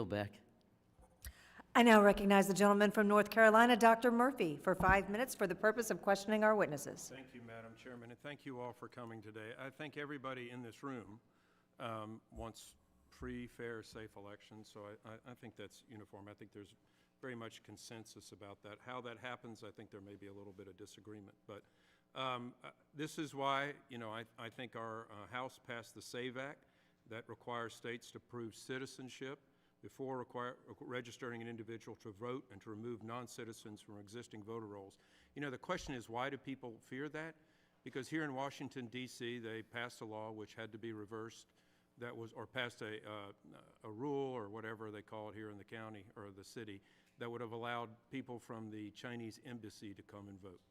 yield back. I now recognize the gentleman from North Carolina, Dr. Murphy, for 5 minutes for the purpose of questioning our witnesses. Thank you, Madam Chairman, and thank you all for coming today. I think everybody in this room wants free, fair, safe elections, so I think that's uniform. I think there's very much consensus about that. How that happens, I think there may be a little bit of disagreement, but this is why, I think our House passed the SAVE Act that requires states to prove citizenship before registering an individual to vote and to remove non-citizens from existing voter rolls. The question is, why do people fear that? Because here in Washington, D.C., they passed a law which had to be reversed, or passed a rule or whatever they call it here in the county or the city that would have allowed people from the Chinese embassy to come and vote.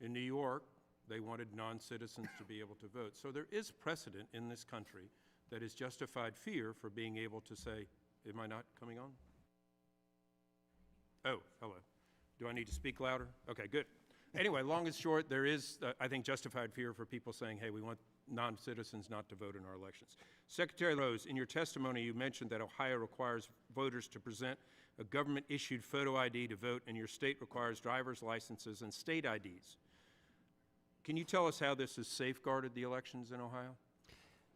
In New York, they wanted non-citizens to be able to vote. So there is precedent in this country that is justified fear for being able to say, am I not coming on? Oh, hello. Do I need to speak louder? Okay, good. Anyway, long and short, there is, I think, justified fear for people saying, hey, we want non-citizens not to vote in our elections. Secretary LaRose, in your testimony, you mentioned that Ohio requires voters to present a government-issued photo ID to vote, and your state requires driver's licenses and state IDs. Can you tell us how this has safeguarded the elections in Ohio?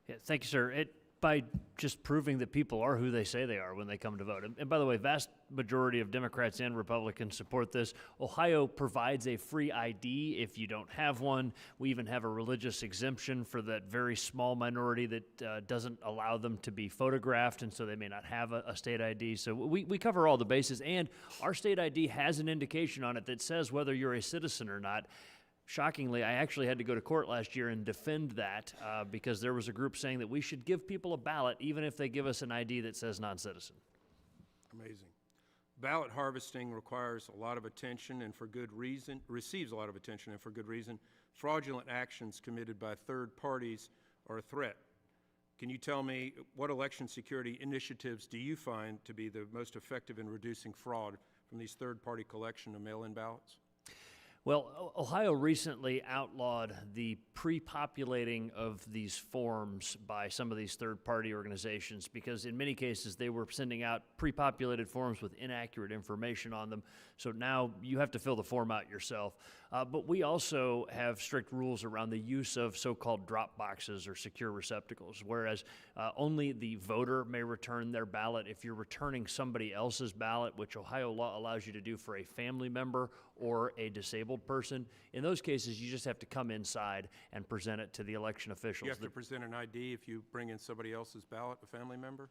Yeah, thank you, sir. By just proving that people are who they say they are when they come to vote. And by the way, vast majority of Democrats and Republicans support this. Ohio provides a free ID if you don't have one. We even have a religious exemption for that very small minority that doesn't allow them to be photographed, and so they may not have a state ID. So we cover all the bases, and our state ID has an indication on it that says whether you're a citizen or not. Shockingly, I actually had to go to court last year and defend that because there was a group saying that we should give people a ballot even if they give us an ID that says non-citizen. Amazing. Ballot harvesting requires a lot of attention and for good reason, receives a lot of attention and for good reason. Fraudulent actions committed by third parties are a threat. Can you tell me what election security initiatives do you find to be the most effective in reducing fraud from these third-party collection of mail-in ballots? Well, Ohio recently outlawed the pre-populating of these forms by some of these third-party organizations because in many cases they were sending out pre-populated forms with inaccurate information on them. So now you have to fill the form out yourself. But we also have strict rules around the use of so-called drop boxes or secure receptacles, whereas only the voter may return their ballot. If you're returning somebody else's ballot, which Ohio law allows you to do for a family member or a disabled person, in those cases you just have to come inside and present it to the election officials. You have to present an ID if you bring in somebody else's ballot, a family member?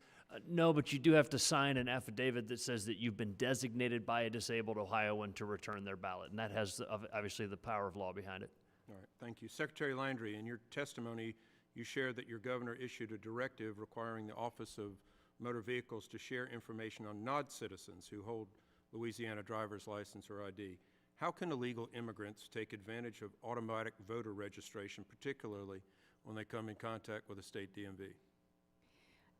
No, but you do have to sign an affidavit that says that you've been designated by a disabled Ohioan to return their ballot, and that has obviously the power of law behind it. All right, thank you. Secretary Landry, in your testimony, you shared that your governor issued a directive requiring the Office of Motor Vehicles to share information on non-citizens who hold Louisiana driver's license or ID. How can illegal immigrants take advantage of automatic voter registration, particularly when they come in contact with a state DMV?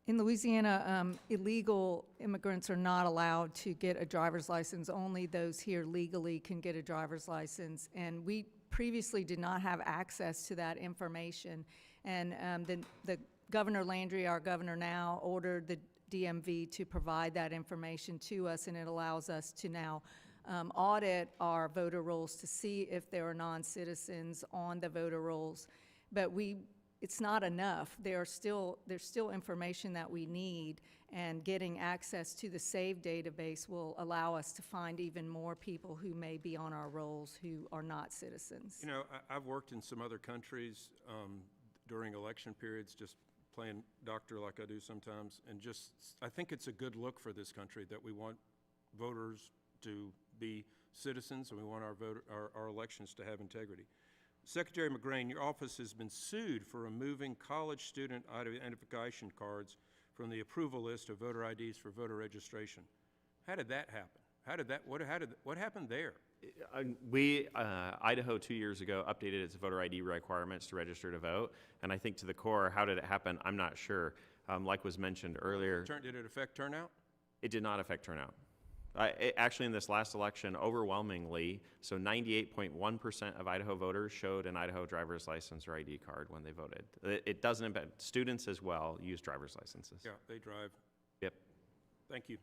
In Louisiana, illegal immigrants are not allowed to get a driver's license. Only those here legally can get a driver's license. And we previously did not have access to that information. And the Governor Landry, our governor now, ordered the DMV to provide that information to us, and it allows us to now audit our voter rolls to see if there are non-citizens on the voter rolls. But it's not enough. There's still information that we need, and getting access to the SAVE database will allow us to find even more people who may be on our rolls who are not citizens. You know, I've worked in some other countries during election periods, just playing doctor like I do sometimes, and I think it's a good look for this country that we want voters to be citizens, and we want our elections to have integrity. Secretary McGrain, your office has been sued for removing college student identification cards from the approval list of voter IDs for voter registration. How did that happen? What happened there? Idaho 2 years ago updated its voter ID requirements to register to vote, and I think to the core, how did it happen? I'm not sure. Like was mentioned earlier. Did it affect turnout? It did not affect turnout. Actually, in this last election, overwhelmingly, so 98.1% of Idaho voters showed an Idaho driver's license or ID card when they voted. It doesn't impact students as well use driver's licenses. Yeah, they drive. Yep. Thank you.